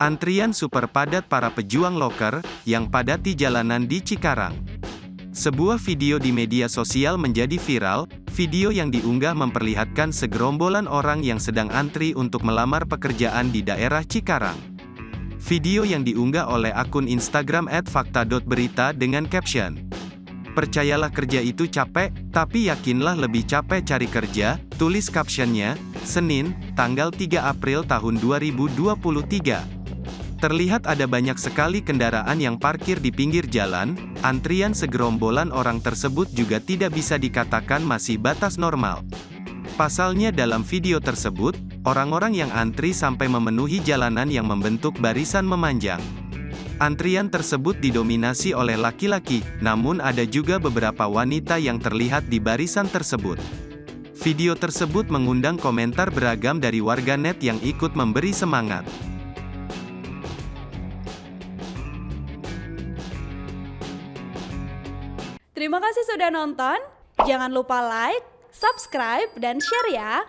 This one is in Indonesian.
Antrian super padat para pejuang loker, yang padati jalanan di Cikarang. Sebuah video di media sosial menjadi viral. Video yang diunggah memperlihatkan segerombolan orang yang sedang antri untuk melamar pekerjaan di daerah Cikarang. Video yang diunggah oleh akun Instagram @fakta.berita dengan caption, "Percayalah kerja itu capek, tapi yakinlah lebih capek cari kerja," tulis captionnya, Senin, tanggal 3 April tahun 2023. Terlihat ada banyak sekali kendaraan yang parkir di pinggir jalan. Antrian segerombolan orang tersebut juga tidak bisa dikatakan masih batas normal. Pasalnya dalam video tersebut, orang-orang yang antri sampai memenuhi jalanan yang membentuk barisan memanjang. Antrian tersebut didominasi oleh laki-laki, namun ada juga beberapa wanita yang terlihat di barisan tersebut. Video tersebut mengundang komentar beragam dari warganet yang ikut memberi semangat. Terima kasih sudah nonton. Jangan lupa like, subscribe, dan share ya.